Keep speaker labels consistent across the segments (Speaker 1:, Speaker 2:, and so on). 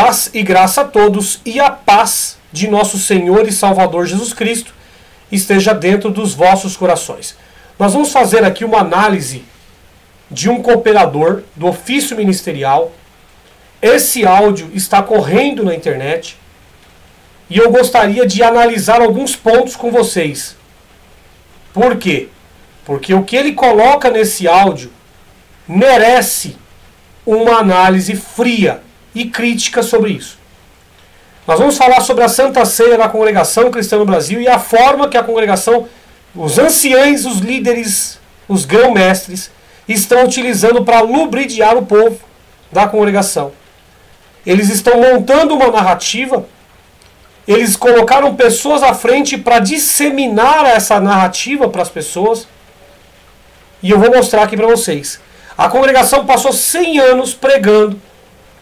Speaker 1: Paz e graça a todos, e a paz de nosso Senhor e Salvador Jesus Cristo esteja dentro dos vossos corações. Nós vamos fazer aqui uma análise de um cooperador do ofício ministerial. Esse áudio está correndo na internet e eu gostaria de analisar alguns pontos com vocês. Por quê? Porque o que ele coloca nesse áudio merece uma análise fria e crítica sobre isso. Nós vamos falar sobre a Santa Ceia na Congregação Cristã no Brasil e a forma que a congregação, os anciães, os líderes, os grão-mestres, estão utilizando para lubridiar o povo da congregação. Eles estão montando uma narrativa, eles colocaram pessoas à frente para disseminar essa narrativa para as pessoas, e eu vou mostrar aqui para vocês. A congregação passou 100 anos pregando,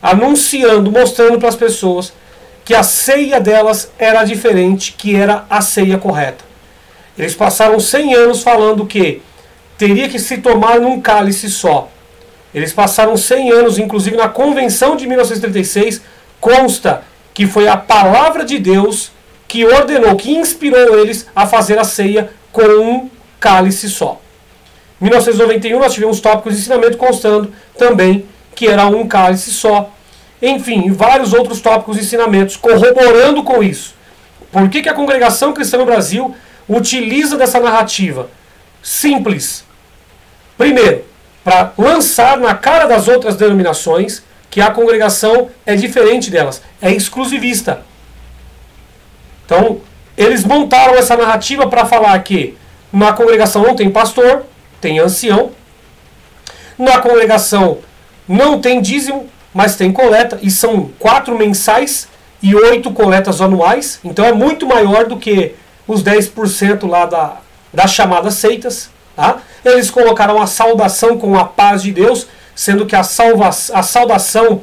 Speaker 1: anunciando, mostrando para as pessoas que a ceia delas era diferente, que era a ceia correta. Eles passaram 100 anos falando que teria que se tomar num cálice só. Eles passaram 100 anos, inclusive na Convenção de 1936, consta que foi a palavra de Deus que ordenou, que inspirou eles a fazer a ceia com um cálice só. Em 1991 nós tivemos tópicos de ensinamento constando também que era um cálice só. Enfim, vários outros tópicos de ensinamentos corroborando com isso. Por que a Congregação Cristã no Brasil utiliza dessa narrativa? Simples. Primeiro, para lançar na cara das outras denominações que a congregação é diferente delas, é exclusivista. Então, eles montaram essa narrativa para falar que na congregação não tem pastor, tem ancião. Na congregação não tem dízimo, mas tem coleta, e são 4 mensais e 8 coletas anuais. Então é muito maior do que os 10% lá das chamadas seitas. Tá? Eles colocaram a saudação com a paz de Deus, sendo que a saudação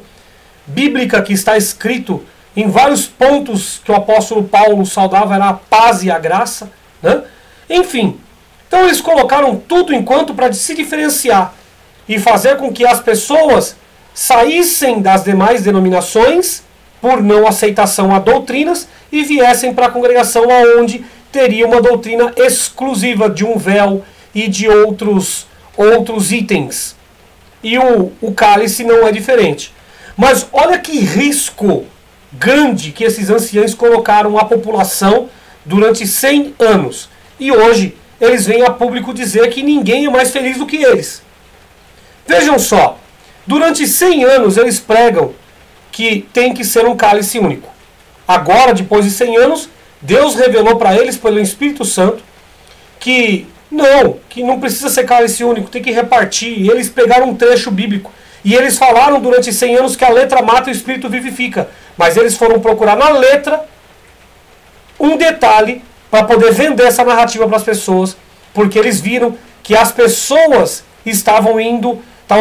Speaker 1: bíblica que está escrito em vários pontos que o apóstolo Paulo saudava era a paz e a graça. Né? Enfim, então eles colocaram tudo enquanto para se diferenciar e fazer com que as pessoas saíssem das demais denominações por não aceitação a doutrinas e viessem para a congregação onde teria uma doutrina exclusiva de um véu e de outros itens. E o cálice não é diferente. Mas olha que risco grande que esses anciãos colocaram à população durante 100 anos. E hoje eles vêm a público dizer que ninguém é mais feliz do que eles. Vejam só, durante 100 anos eles pregam que tem que ser um cálice único. Agora, depois de 100 anos, Deus revelou para eles, pelo Espírito Santo, que não precisa ser cálice único, tem que repartir. E eles pegaram um trecho bíblico. E eles falaram durante 100 anos que a letra mata e o Espírito vivifica. Mas eles foram procurar na letra um detalhe para poder vender essa narrativa para as pessoas. Porque eles viram que as pessoas estavam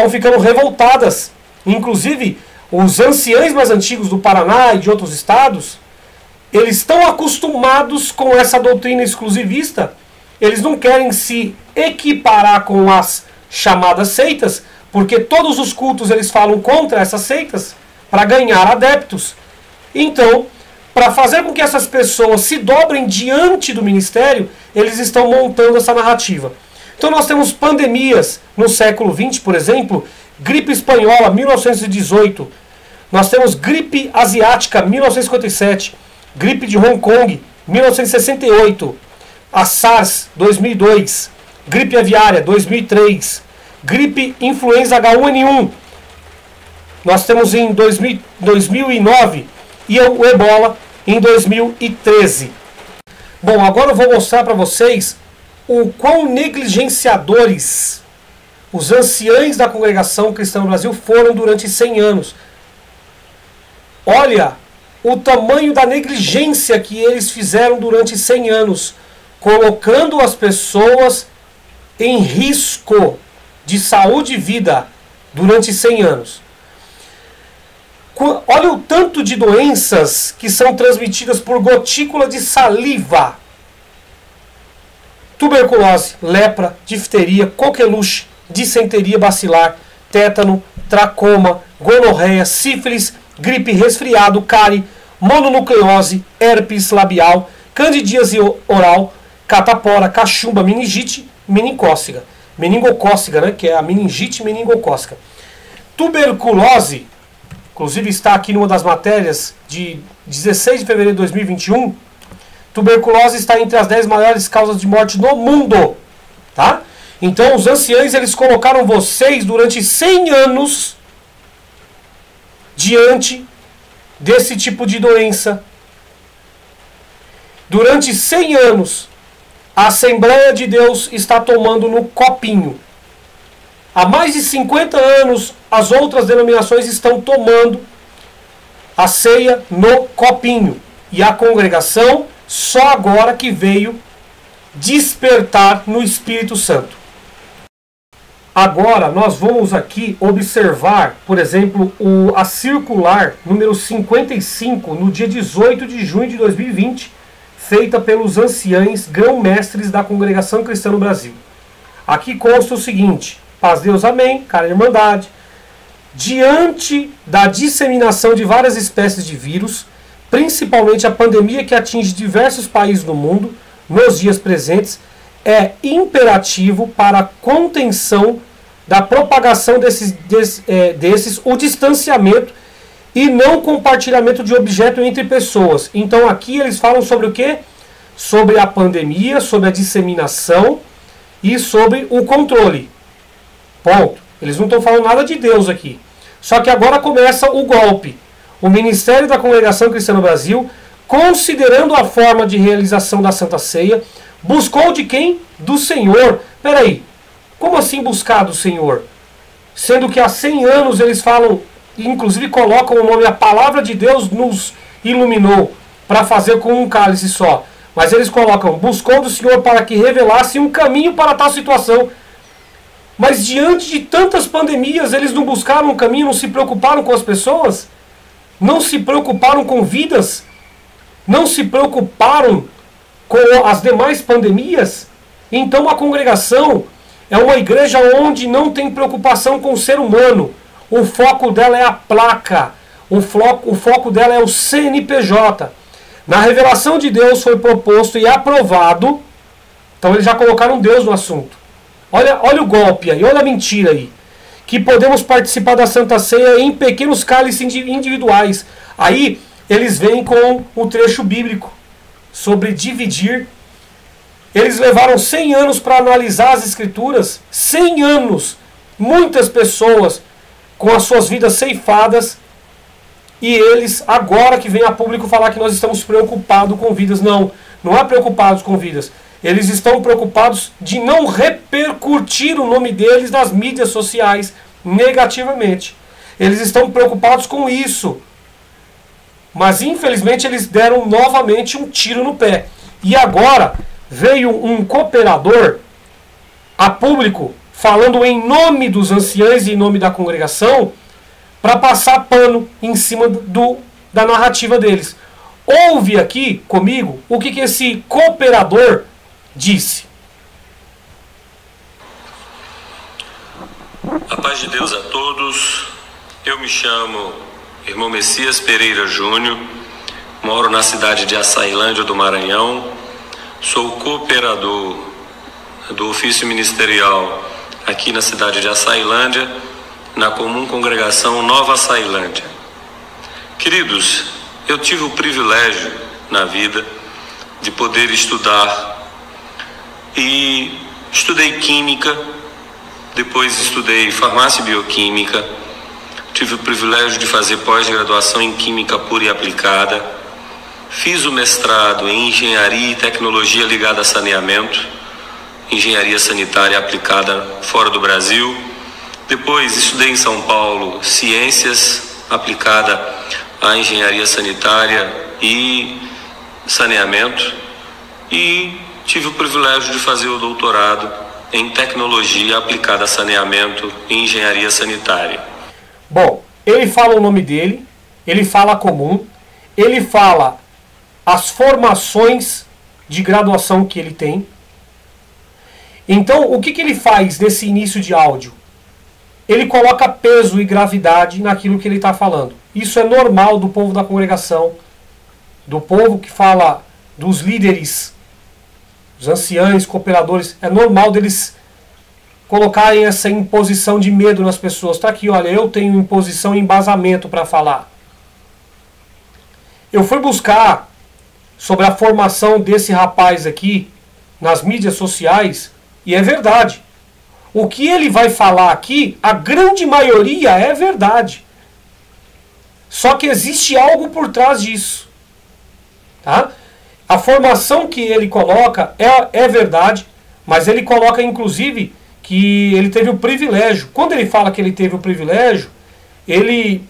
Speaker 1: ficando revoltadas. Inclusive, os anciães mais antigos do Paraná e de outros estados, eles estão acostumados com essa doutrina exclusivista. Eles não querem se equiparar com as chamadas seitas, porque todos os cultos eles falam contra essas seitas para ganhar adeptos. Então, para fazer com que essas pessoas se dobrem diante do ministério, eles estão montando essa narrativa. Então nós temos pandemias no século XX, por exemplo, gripe espanhola, 1918. Nós temos gripe asiática, 1957. Gripe de Hong Kong, 1968. A SARS, 2002. Gripe aviária, 2003. Gripe influenza H1N1. Nós temos em 2009. E o Ebola em 2013. Bom, agora eu vou mostrar para vocês o quão negligenciadores os anciães da Congregação Cristã no Brasil foram durante 100 anos. Olha o tamanho da negligência que eles fizeram durante 100 anos, colocando as pessoas em risco de saúde e vida durante 100 anos. Olha o tanto de doenças que são transmitidas por gotícula de saliva. Tuberculose, lepra, difteria, coqueluche, dissenteria bacilar, tétano, tracoma, gonorreia, sífilis gripe, resfriado, cárie, mononucleose, herpes labial, candidíase oral, catapora, cachumba, meningite, meningocócica. Meningocócica, né, que é a meningite meningocócica. Tuberculose, inclusive está aqui numa das matérias de 16 de fevereiro de 2021, tuberculose está entre as 10 maiores causas de morte no mundo. Tá? Então os anciães, eles colocaram vocês durante 100 anos diante desse tipo de doença. Durante 100 anos, a Assembleia de Deus está tomando no copinho. Há mais de 50 anos, as outras denominações estão tomando a ceia no copinho. E a congregação, só agora que veio despertar no Espírito Santo. Agora, nós vamos aqui observar, por exemplo, a circular número 55, no dia 18 de junho de 2020, feita pelos anciães grão-mestres da Congregação Cristã no Brasil. Aqui consta o seguinte: paz Deus, amém, cara irmandade. Diante da disseminação de várias espécies de vírus, principalmente a pandemia que atinge diversos países do mundo, nos dias presentes, é imperativo para a contenção da propagação desses o distanciamento e não compartilhamento de objeto entre pessoas. Então aqui eles falam sobre o quê? Sobre a pandemia, sobre a disseminação e sobre o controle. Ponto. Eles não estão falando nada de Deus aqui. Só que agora começa o golpe. O Ministério da Congregação Cristã no Brasil, considerando a forma de realização da Santa Ceia, buscou de quem? Do Senhor. Peraí, como assim buscar do Senhor? Sendo que há 100 anos eles falam, inclusive colocam o nome, a palavra de Deus nos iluminou para fazer com um cálice só. Mas eles colocam, buscou do Senhor para que revelasse um caminho para tal situação. Mas diante de tantas pandemias, eles não buscaram um caminho, não se preocuparam com as pessoas? Não se preocuparam com vidas? Não se preocuparam com as demais pandemias? Então a congregação é uma igreja onde não tem preocupação com o ser humano. O foco dela é a placa. O foco dela é o CNPJ. Na revelação de Deus foi proposto e aprovado. Então eles já colocaram Deus no assunto. Olha o golpe aí, olha a mentira aí. Que podemos participar da Santa Ceia em pequenos cálices individuais. Aí eles vêm com o trecho bíblico sobre dividir. Eles levaram 100 anos para analisar as Escrituras. 100 anos. Muitas pessoas com as suas vidas ceifadas. E eles, agora que vem a público falar que nós estamos preocupados com vidas. Não, não é preocupados com vidas. Eles estão preocupados de não repercutir o nome deles nas mídias sociais negativamente. Eles estão preocupados com isso. Mas infelizmente eles deram novamente um tiro no pé. E agora veio um cooperador a público falando em nome dos anciães e em nome da congregação para passar pano em cima da narrativa deles. Ouve aqui comigo o que esse cooperador disse.
Speaker 2: A paz de Deus a todos. Eu me chamo Irmão Messias Pereira Júnior, moro na cidade de Açailândia do Maranhão, sou cooperador do ofício ministerial aqui na cidade de Açailândia, na comum congregação Nova Açailândia. Queridos, eu tive o privilégio na vida de poder estudar e estudei química, depois estudei farmácia e bioquímica, tive o privilégio de fazer pós-graduação em química pura e aplicada, fiz o mestrado em engenharia e tecnologia ligada a saneamento, engenharia sanitária aplicada fora do Brasil, depois estudei em São Paulo ciências aplicada à engenharia sanitária e saneamento e tive o privilégio de fazer o doutorado em tecnologia aplicada a saneamento e engenharia sanitária.
Speaker 1: Bom, ele fala o nome dele, ele fala comum, ele fala as formações de graduação que ele tem. Então, o que ele faz nesse início de áudio? Ele coloca peso e gravidade naquilo que ele está falando. Isso é normal do povo da congregação, do povo que fala dos líderes, os anciãos, cooperadores. É normal deles colocarem essa imposição de medo nas pessoas. Está aqui, olha, eu tenho imposição e embasamento para falar. Eu fui buscar sobre a formação desse rapaz aqui nas mídias sociais e é verdade. O que ele vai falar aqui, a grande maioria é verdade. Só que existe algo por trás disso. Tá? A formação que ele coloca é verdade, mas ele coloca inclusive que ele teve o privilégio. Quando ele fala que ele teve o privilégio, ele,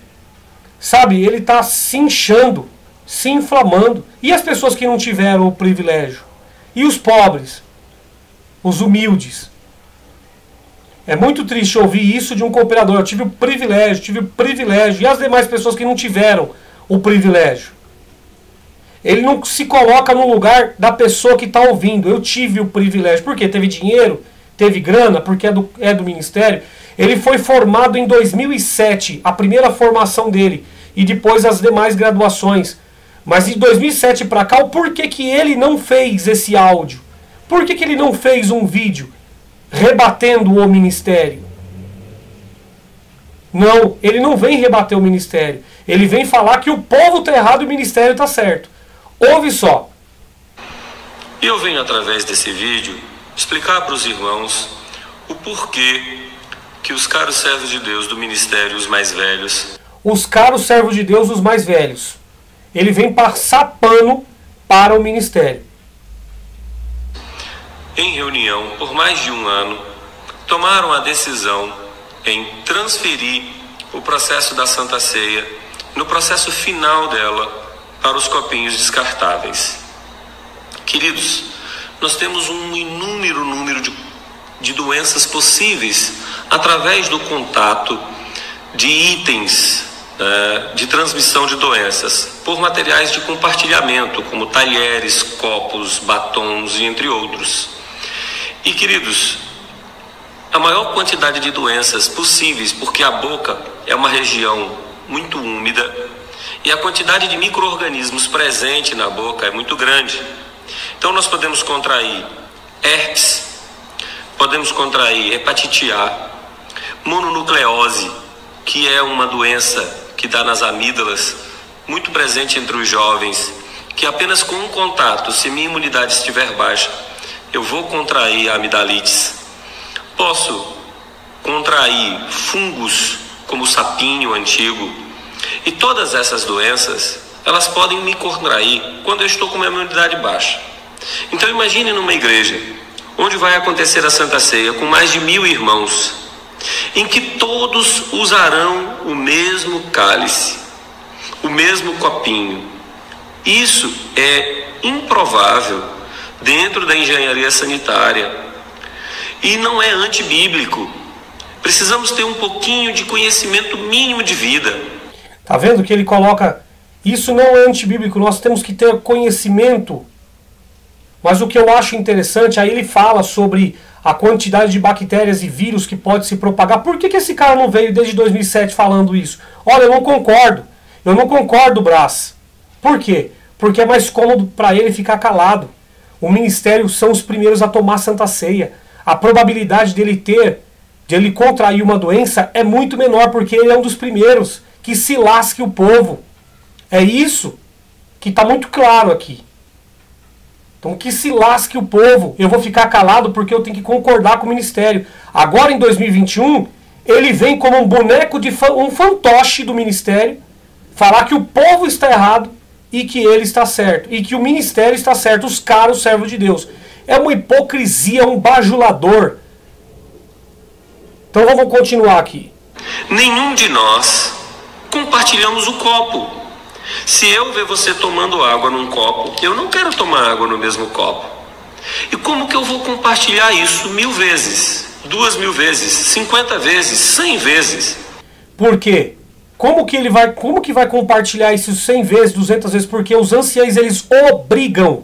Speaker 1: sabe, ele está se inchando, se inflamando. E as pessoas que não tiveram o privilégio? E os pobres? Os humildes? É muito triste ouvir isso de um cooperador. Eu tive o privilégio. E as demais pessoas que não tiveram o privilégio? Ele não se coloca no lugar da pessoa que está ouvindo. Eu tive o privilégio. Por quê? Teve dinheiro? Teve grana? Porque é do ministério? Ele foi formado em 2007. A primeira formação dele. E depois as demais graduações. Mas de 2007 para cá, por que que ele não fez esse áudio? Por que que ele não fez um vídeo rebatendo o ministério? Não, ele não vem rebater o ministério. Ele vem falar que o povo está errado e o ministério está certo. Ouve só.
Speaker 2: Eu venho, através desse vídeo, explicar para os irmãos o porquê que os caros servos de Deus do ministério, os mais velhos...
Speaker 1: Os caros servos de Deus, os mais velhos. Ele vem passar pano para o ministério.
Speaker 2: Em reunião, por mais de um ano, tomaram a decisão em transferir o processo da Santa Ceia, no processo final dela, para os copinhos descartáveis. Queridos, nós temos um inúmero número de doenças possíveis através do contato de itens de transmissão de doenças por materiais de compartilhamento, como talheres, copos, batons e entre outros. E, queridos, a maior quantidade de doenças possíveis, porque a boca é uma região muito úmida e a quantidade de micro-organismos presente na boca é muito grande. Então nós podemos contrair herpes, podemos contrair hepatite A, mononucleose, que é uma doença que dá nas amígdalas, muito presente entre os jovens, que apenas com um contato, se minha imunidade estiver baixa, eu vou contrair a amidalites. Posso contrair fungos, como o sapinho antigo. E todas essas doenças, elas podem me contrair quando eu estou com uma imunidade baixa. Então imagine numa igreja, onde vai acontecer a Santa Ceia, com mais de 1000 irmãos, em que todos usarão o mesmo cálice, o mesmo copinho. Isso é improvável dentro da engenharia sanitária e não é antibíblico. Precisamos ter um pouquinho de conhecimento mínimo de vida.
Speaker 1: Tá vendo que ele coloca, isso não é antibíblico, nós temos que ter conhecimento. Mas o que eu acho interessante, aí ele fala sobre a quantidade de bactérias e vírus que pode se propagar. Por que que esse cara não veio desde 2007 falando isso? Olha, eu não concordo, Brás. Por quê? Porque é mais cômodo para ele ficar calado. O ministério são os primeiros a tomar Santa Ceia. A probabilidade de ele contrair uma doença é muito menor, porque ele é um dos primeiros. Que se lasque o povo. É isso que está muito claro aqui. Então que se lasque o povo. Eu vou ficar calado porque eu tenho que concordar com o ministério. Agora em 2021, ele vem como um boneco um fantoche do ministério, falar que o povo está errado e que ele está certo. E que o ministério está certo, os caros servos de Deus. É uma hipocrisia, um bajulador. Então vamos continuar aqui.
Speaker 2: Nenhum de nós compartilhamos o copo. Se eu ver você tomando água num copo, eu não quero tomar água no mesmo copo. E como que eu vou compartilhar isso 1000 vezes, 2000 vezes, 50 vezes, 100 vezes?
Speaker 1: Por quê? Como que vai compartilhar isso 100 vezes, 200 vezes? Porque os anciães, eles obrigam.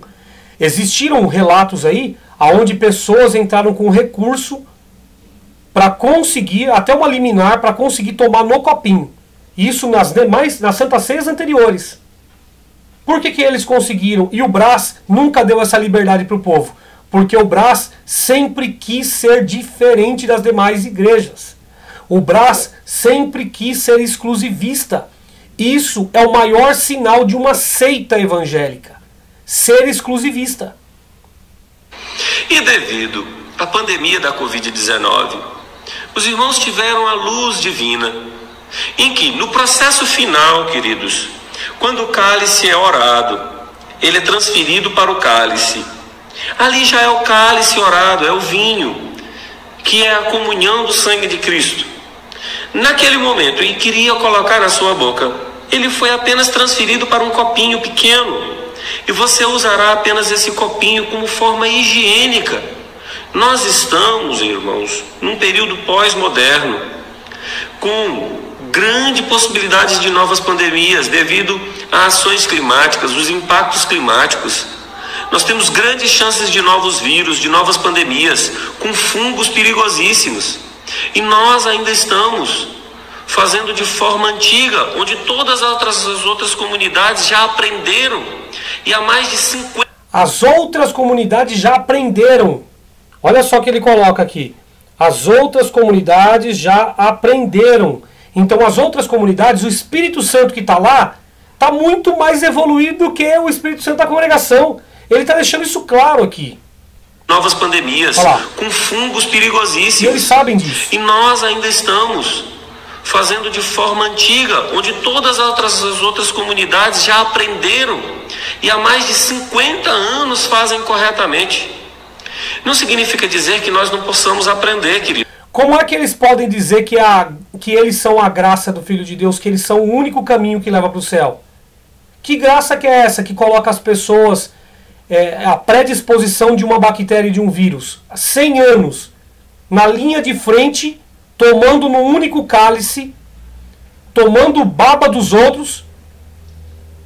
Speaker 1: Existiram relatos aí, onde pessoas entraram com recurso para conseguir, até uma liminar, para conseguir tomar no copinho. Isso nas Santas Ceias anteriores. Por que eles conseguiram? E o Brás nunca deu essa liberdade para o povo. Porque o Brás sempre quis ser diferente das demais igrejas. O Brás sempre quis ser exclusivista. Isso é o maior sinal de uma seita evangélica. Ser exclusivista.
Speaker 2: E devido à pandemia da Covid-19, os irmãos tiveram a luz divina, em que no processo final, queridos, quando o cálice é orado, ele é transferido para o cálice. Ali já é o cálice orado, é o vinho, que é a comunhão do sangue de Cristo. Naquele momento, ele queria colocar na sua boca, ele foi apenas transferido para um copinho pequeno, e você usará apenas esse copinho como forma higiênica. Nós estamos, irmãos, num período pós-moderno, com grande possibilidade de novas pandemias devido a ações climáticas, os impactos climáticos. Nós temos grandes chances de novos vírus, de novas pandemias, com fungos perigosíssimos. E nós ainda estamos fazendo de forma antiga, onde todas as outras comunidades já aprenderam. E há mais de 50...
Speaker 1: As outras comunidades já aprenderam. Olha só o que ele coloca aqui. As outras comunidades já aprenderam. Então as outras comunidades, o Espírito Santo que está lá, está muito mais evoluído do que o Espírito Santo da congregação. Ele está deixando isso claro aqui.
Speaker 2: Novas pandemias, com fungos perigosíssimos.
Speaker 1: E eles sabem disso.
Speaker 2: E nós ainda estamos fazendo de forma antiga, onde todas as outras comunidades já aprenderam e há mais de 50 anos fazem corretamente. Não significa dizer que nós não possamos aprender, querido.
Speaker 1: Como é que eles podem dizer que eles são a graça do Filho de Deus, que eles são o único caminho que leva para o céu? Que graça que é essa que coloca as pessoas a predisposição de uma bactéria e de um vírus? 100 anos, na linha de frente, tomando num único cálice, tomando baba dos outros,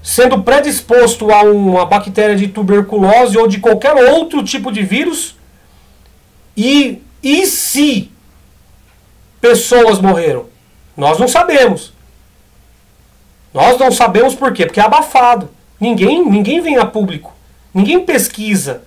Speaker 1: sendo predisposto a uma bactéria de tuberculose ou de qualquer outro tipo de vírus. E se pessoas morreram? Nós não sabemos. Nós não sabemos por quê? Porque é abafado. Ninguém vem a público. Ninguém pesquisa.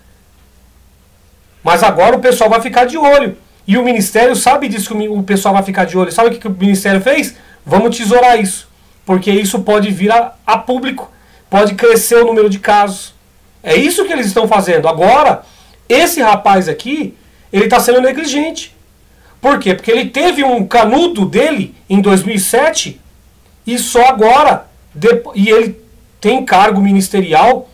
Speaker 1: Mas agora o pessoal vai ficar de olho. E o Ministério sabe disso que o pessoal vai ficar de olho. Sabe o que o Ministério fez? Vamos tesourar isso. Porque isso pode vir a público. Pode crescer o número de casos. É isso que eles estão fazendo. Agora, esse rapaz aqui, ele está sendo negligente. Por quê? Porque ele teve um canudo dele em 2007 e só agora, e ele tem cargo ministerial,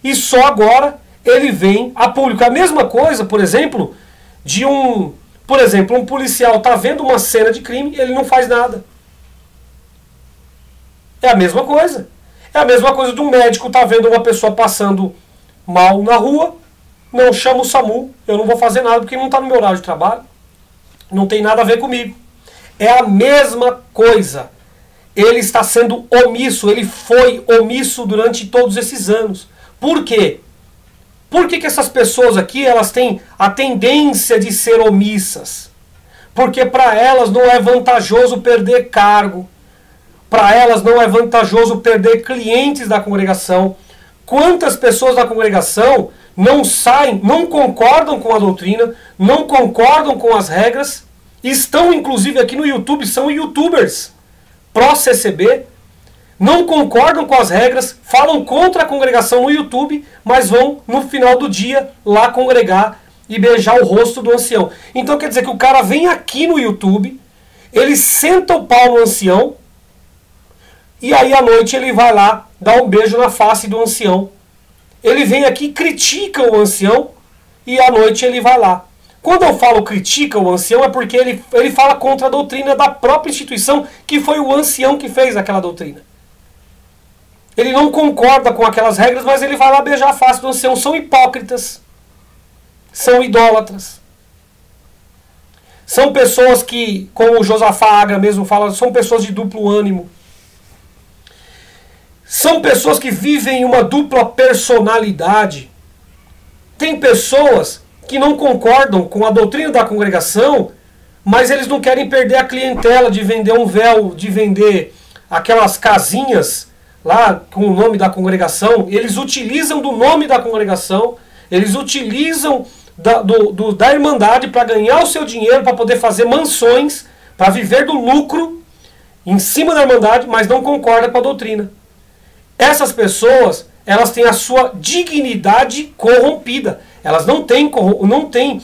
Speaker 1: e só agora ele vem a público. A mesma coisa, por exemplo, um policial está vendo uma cena de crime, ele não faz nada. É a mesma coisa. É a mesma coisa de um médico estar vendo uma pessoa passando mal na rua, não chama o SAMU, eu não vou fazer nada porque não está no meu horário de trabalho. Não tem nada a ver comigo. É a mesma coisa. Ele está sendo omisso, ele foi omisso durante todos esses anos. Por quê? Por que essas pessoas aqui elas têm a tendência de ser omissas? Porque para elas não é vantajoso perder cargo. Para elas não é vantajoso perder clientes da congregação. Quantas pessoas da congregação não saem, não concordam com a doutrina, não concordam com as regras, estão inclusive aqui no YouTube, são youtubers pró-CCB, não concordam com as regras, falam contra a congregação no YouTube, mas vão no final do dia lá congregar e beijar o rosto do ancião. Então quer dizer que o cara vem aqui no YouTube, ele senta o pau no ancião, e aí à noite ele vai lá dar um beijo na face do ancião. Ele vem aqui e critica o ancião e à noite ele vai lá. Quando eu falo critica o ancião é porque ele fala contra a doutrina da própria instituição, que foi o ancião que fez aquela doutrina. Ele não concorda com aquelas regras, mas ele vai lá beijar a face do ancião. São hipócritas. São idólatras. São pessoas que, como o Josafá Agra mesmo fala, são pessoas de duplo ânimo. São pessoas que vivem uma dupla personalidade. Tem pessoas que não concordam com a doutrina da congregação, mas eles não querem perder a clientela de vender um véu, de vender aquelas casinhas lá com o nome da congregação, eles utilizam do nome da congregação, eles utilizam da Irmandade para ganhar o seu dinheiro, para poder fazer mansões, para viver do lucro em cima da Irmandade, mas não concorda com a doutrina. Essas pessoas, elas têm a sua dignidade corrompida. Elas não têm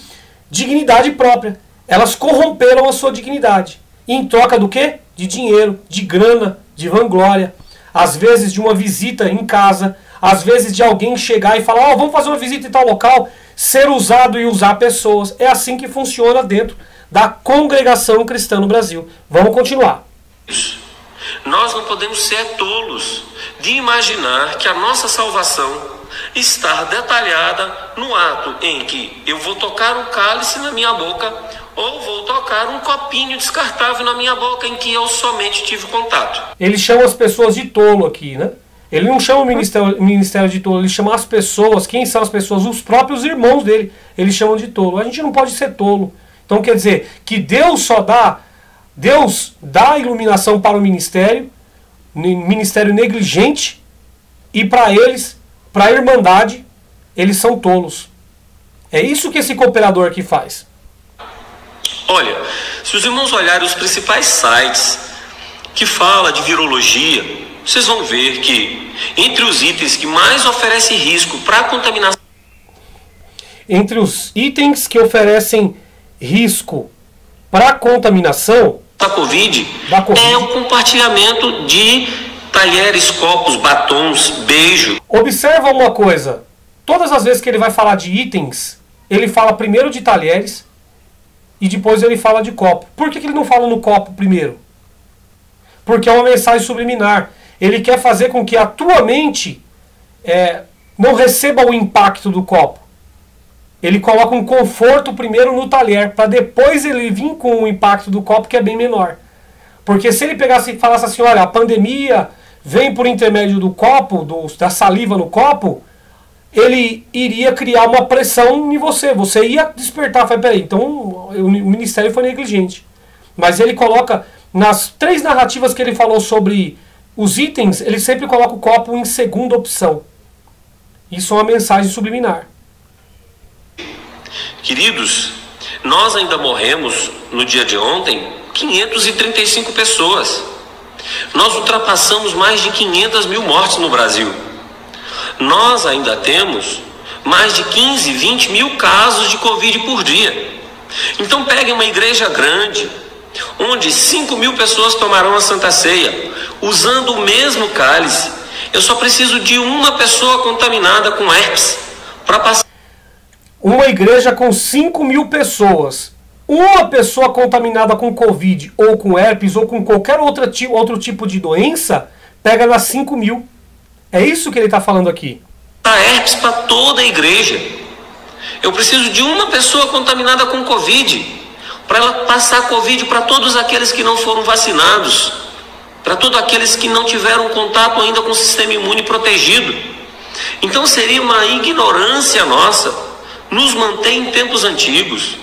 Speaker 1: dignidade própria. Elas corromperam a sua dignidade. E em troca do quê? De dinheiro, de grana, de vanglória. Às vezes de uma visita em casa, às vezes de alguém chegar e falar, vamos fazer uma visita em tal local, ser usado e usar pessoas. É assim que funciona dentro da congregação cristã no Brasil. Vamos continuar.
Speaker 2: Nós não podemos ser tolos de imaginar que a nossa salvação está detalhada no ato em que eu vou tocar um cálice na minha boca ou vou tocar um copinho descartável na minha boca em que eu somente tive contato.
Speaker 1: Ele chama as pessoas de tolo aqui, né? Ele não chama o ministério de tolo, ele chama as pessoas. Quem são as pessoas? Os próprios irmãos dele. Eles chamam de tolo. A gente não pode ser tolo. Então quer dizer que Deus dá iluminação para o ministério negligente, e para eles, para a Irmandade, eles são tolos. É isso que esse cooperador aqui faz.
Speaker 2: Olha, se os irmãos olharem os principais sites que falam de virologia, vocês vão ver que entre os itens que mais oferecem risco para a contaminação...
Speaker 1: Entre os itens que oferecem risco para a contaminação
Speaker 2: da COVID é o compartilhamento de talheres, copos, batons, beijo.
Speaker 1: Observa uma coisa. Todas as vezes que ele vai falar de itens, ele fala primeiro de talheres e depois ele fala de copo. Por que ele não fala no copo primeiro? Porque é uma mensagem subliminar. Ele quer fazer com que a tua mente não receba o impacto do copo. Ele coloca um conforto primeiro no talher, para depois ele vir com o impacto do copo, que é bem menor. Porque se ele pegasse e falasse assim, olha, a pandemia vem por intermédio do copo, da saliva no copo, ele iria criar uma pressão em você. Você ia despertar, peraí, então o ministério foi negligente. Mas ele coloca, nas 3 narrativas que ele falou sobre os itens, ele sempre coloca o copo em segunda opção. Isso é uma mensagem subliminar.
Speaker 2: Queridos, nós ainda morremos no dia de ontem 535 pessoas. Nós ultrapassamos mais de 500 mil mortes no Brasil. Nós ainda temos mais de 15, 20 mil casos de Covid por dia. Então peguem uma igreja grande, onde 5 mil pessoas tomarão a Santa Ceia, usando o mesmo cálice. Eu só preciso de uma pessoa contaminada com herpes para passar.
Speaker 1: Uma igreja com 5 mil pessoas, uma pessoa contaminada com Covid, ou com herpes, ou com qualquer outro tipo de doença, pega nas 5 mil. É isso que ele está falando aqui.
Speaker 2: A herpes para toda a igreja. Eu preciso de uma pessoa contaminada com Covid, para ela passar Covid para todos aqueles que não foram vacinados, para todos aqueles que não tiveram contato ainda com o sistema imune protegido. Então seria uma ignorância nossa nos mantém em tempos antigos.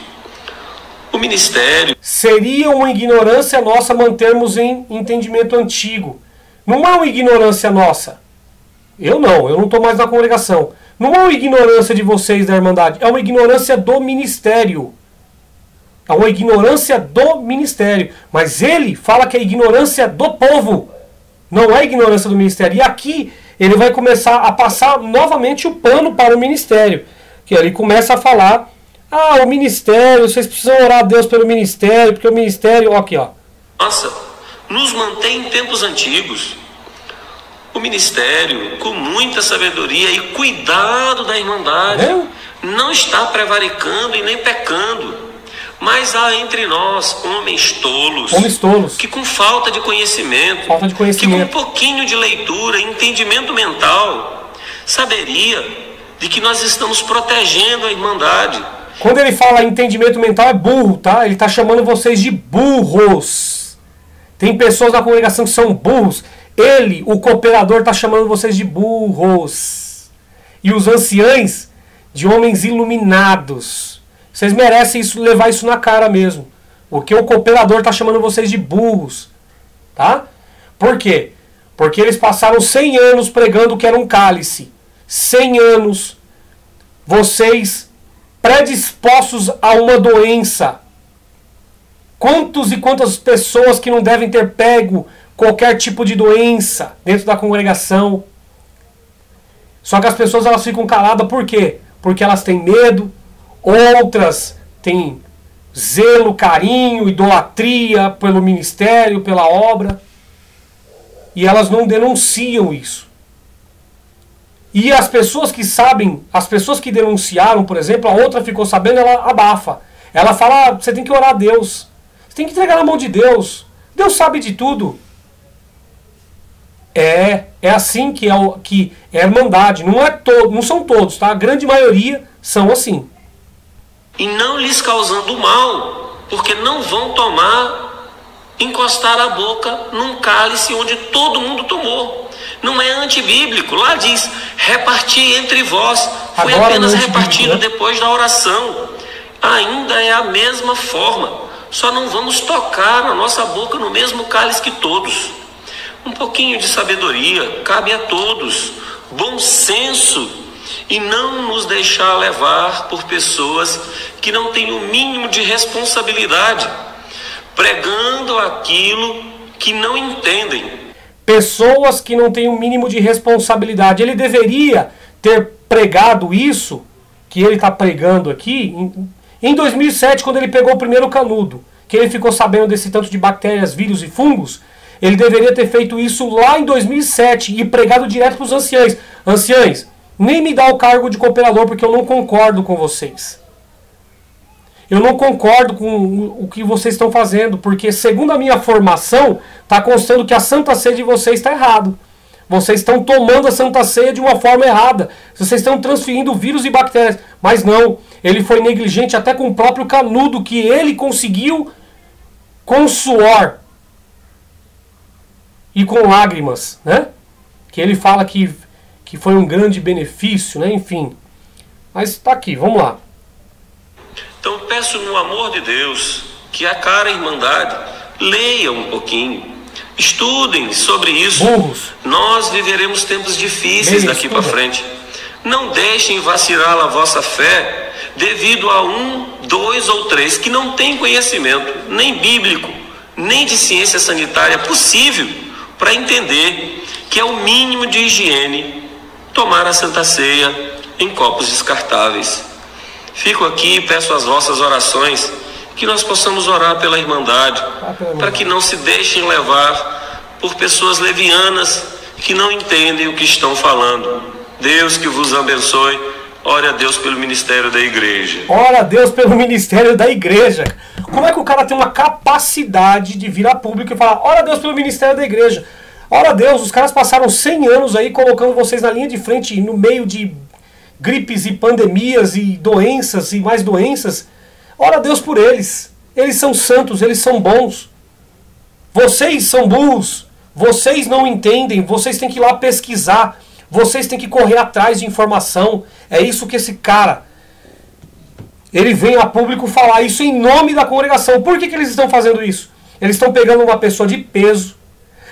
Speaker 2: O ministério...
Speaker 1: Seria uma ignorância nossa mantermos em entendimento antigo. Não é uma ignorância nossa. Eu não estou mais na congregação. Não é uma ignorância de vocês da Irmandade. É uma ignorância do ministério. É uma ignorância do ministério. Mas ele fala que é ignorância do povo. Não é ignorância do ministério. E aqui ele vai começar a passar novamente o pano para o ministério. Que ele começa a falar, o ministério, vocês precisam orar a Deus pelo ministério, porque o ministério, aqui ó.
Speaker 2: Nossa, nos mantém em tempos antigos. O ministério, com muita sabedoria e cuidado da Irmandade, não está prevaricando e nem pecando. Mas há entre nós homens tolos, que com falta de conhecimento, que com um pouquinho de leitura e entendimento mental, saberia de que nós estamos protegendo a Irmandade.
Speaker 1: Quando ele fala entendimento mental é burro, tá? Ele está chamando vocês de burros. Tem pessoas na congregação que são burros. Ele, o cooperador, está chamando vocês de burros. E os anciães de homens iluminados. Vocês merecem levar isso na cara mesmo. Porque o cooperador está chamando vocês de burros. Tá? Por quê? Porque eles passaram 100 anos pregando que era um cálice. 100 anos. Vocês predispostos a uma doença. Quantos e quantas pessoas que não devem ter pego qualquer tipo de doença dentro da congregação. Só que as pessoas elas ficam caladas por quê? Porque elas têm medo, outras têm zelo, carinho, idolatria pelo ministério, pela obra. E elas não denunciam isso. E as pessoas que sabem, as pessoas que denunciaram, por exemplo, a outra ficou sabendo, ela abafa. Ela fala, você tem que orar a Deus. Você tem que entregar na mão de Deus. Deus sabe de tudo. É assim que é a irmandade. Não são todos, tá? A grande maioria são assim.
Speaker 2: E não lhes causando mal, porque não vão encostar a boca num cálice onde todo mundo tomou. Não é antibíblico. Lá diz, repartir entre vós. Foi
Speaker 1: Agora
Speaker 2: apenas
Speaker 1: não é
Speaker 2: repartido,
Speaker 1: né?
Speaker 2: depois da oração. Ainda é a mesma forma. Só não vamos tocar a nossa boca no mesmo cálice que todos. Um pouquinho de sabedoria cabe a todos. Bom senso. E não nos deixar levar por pessoas que não têm o mínimo de responsabilidade, pregando aquilo que não entendem.
Speaker 1: Pessoas que não têm o mínimo de responsabilidade. Ele deveria ter pregado isso, que ele está pregando aqui, em 2007, quando ele pegou o primeiro canudo, que ele ficou sabendo desse tanto de bactérias, vírus e fungos. Ele deveria ter feito isso lá em 2007 e pregado direto para os anciães. Anciães, nem me dá o cargo de cooperador porque eu não concordo com vocês. Eu não concordo com o que vocês estão fazendo, porque segundo a minha formação, está constando que a Santa Ceia de vocês está errado. Vocês estão tomando a Santa Ceia de uma forma errada. Vocês estão transferindo vírus e bactérias. Mas não, ele foi negligente até com o próprio canudo que ele conseguiu com suor e com lágrimas, né? Que ele fala que foi um grande benefício, né? Enfim. Mas está aqui, vamos lá.
Speaker 2: Então peço no amor de Deus que a cara Irmandade leia um pouquinho, estudem sobre isso.
Speaker 1: Burros.
Speaker 2: Nós viveremos tempos difíceis daqui para frente. Não deixem vacilar a vossa fé devido a 1, 2 ou 3 que não têm conhecimento, nem bíblico, nem de ciência sanitária possível para entender que é o mínimo de higiene tomar a Santa Ceia em copos descartáveis. Fico aqui e peço as vossas orações, que nós possamos orar pela Irmandade, para que não se deixem levar por pessoas levianas que não entendem o que estão falando. Deus que vos abençoe. Ore a Deus pelo ministério da igreja.
Speaker 1: Ora a Deus pelo ministério da igreja. Como é que o cara tem uma capacidade de vir a público e falar, ora a Deus pelo ministério da igreja? Ora a Deus, os caras passaram 100 anos aí colocando vocês na linha de frente, no meio de gripes e pandemias e doenças e mais doenças. Ora a Deus por eles. Eles são santos, eles são bons. Vocês são burros. Vocês não entendem, vocês têm que ir lá pesquisar. Vocês têm que correr atrás de informação. É isso que esse cara, ele vem a público falar isso em nome da congregação. Por que eles estão fazendo isso? Eles estão pegando uma pessoa de peso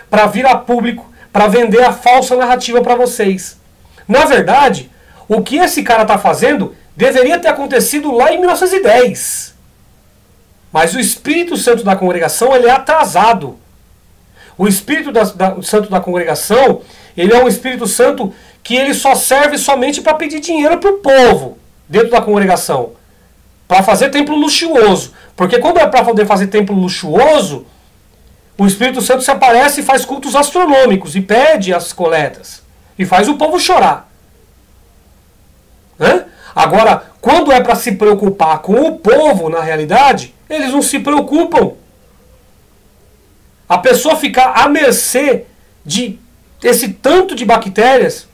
Speaker 1: para vir a público, para vender a falsa narrativa para vocês. Na verdade, o que esse cara está fazendo deveria ter acontecido lá em 1910. Mas o Espírito Santo da congregação, ele é atrasado. O Espírito Santo da congregação, ele é um Espírito Santo que ele só serve somente para pedir dinheiro para o povo dentro da congregação. Para fazer templo luxuoso. Porque quando é para poder fazer templo luxuoso, o Espírito Santo se aparece e faz cultos astronômicos e pede as coletas. E faz o povo chorar. Né? Agora, quando é para se preocupar com o povo, na realidade, eles não se preocupam. A pessoa ficar à mercê de esse tanto de bactérias,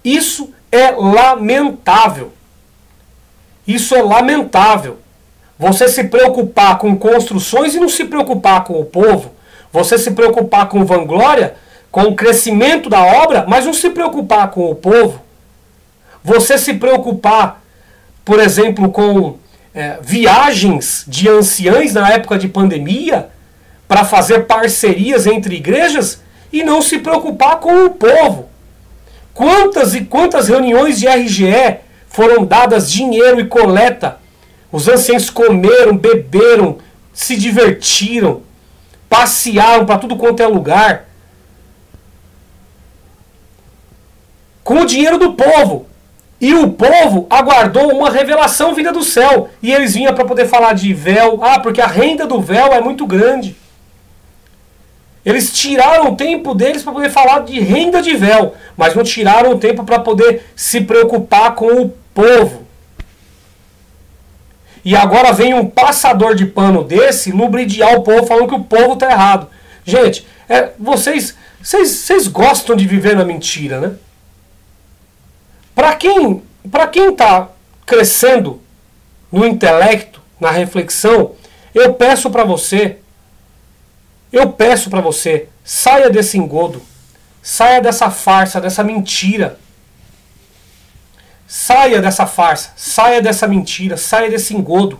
Speaker 1: isso é lamentável. Isso é lamentável. Você se preocupar com construções e não se preocupar com o povo. Você se preocupar com vanglória, com o crescimento da obra, mas não se preocupar com o povo. Você se preocupar, por exemplo, com viagens de anciães na época de pandemia, para fazer parcerias entre igrejas, e não se preocupar com o povo. Quantas e quantas reuniões de RGE foram dadas dinheiro e coleta? Os anciãos comeram, beberam, se divertiram, passearam para tudo quanto é lugar, com o dinheiro do povo. E o povo aguardou uma revelação vinda do céu. E eles vinham para poder falar de véu. Ah, porque a renda do véu é muito grande. Eles tiraram o tempo deles para poder falar de renda de véu, mas não tiraram o tempo para poder se preocupar com o povo. E agora vem um passador de pano desse lubridiar o povo, falando que o povo está errado. Gente, vocês gostam de viver na mentira, né? Para quem está crescendo no intelecto, na reflexão, eu peço para você, saia desse engodo, saia dessa farsa, dessa mentira. Saia dessa farsa, saia dessa mentira, saia desse engodo.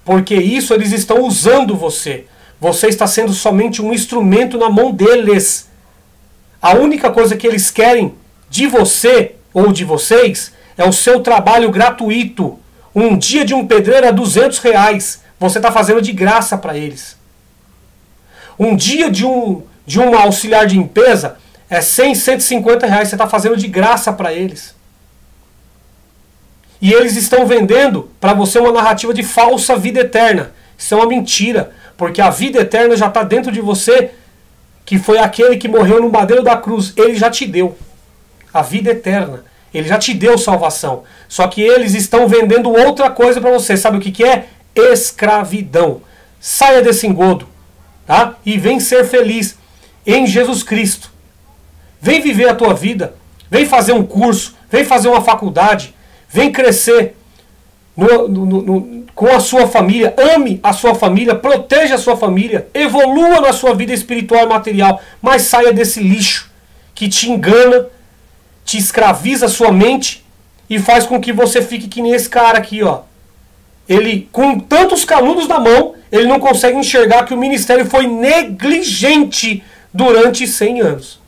Speaker 1: Porque isso eles estão usando você. Você está sendo somente um instrumento na mão deles. A única coisa que eles querem de você ou de vocês é o seu trabalho gratuito. Um dia de um pedreiro é R$200. Você está fazendo de graça para eles. Um dia de um auxiliar de limpeza é R$100, R$150. Você está fazendo de graça para eles. E eles estão vendendo para você uma narrativa de falsa vida eterna. Isso é uma mentira. Porque a vida eterna já está dentro de você, que foi aquele que morreu no madeiro da cruz. Ele já te deu a vida eterna. Ele já te deu salvação. Só que eles estão vendendo outra coisa para você. Sabe o que é? Escravidão. Saia desse engodo. Tá? E vem ser feliz em Jesus Cristo. Vem viver a tua vida. Vem fazer um curso. Vem fazer uma faculdade. Vem crescer com a sua família. Ame a sua família. Proteja a sua família. Evolua na sua vida espiritual e material. Mas saia desse lixo que te engana, te escraviza a sua mente e faz com que você fique que nem esse cara aqui, ó. Ele, com tantos canudos na mão, ele não consegue enxergar que o ministério foi negligente durante 100 anos.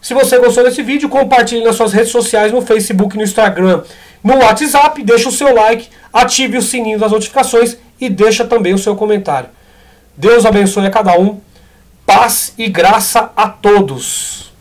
Speaker 1: Se você gostou desse vídeo, compartilhe nas suas redes sociais, no Facebook, no Instagram, no WhatsApp, deixa o seu like, ative o sininho das notificações e deixa também o seu comentário. Deus abençoe a cada um, paz e graça a todos.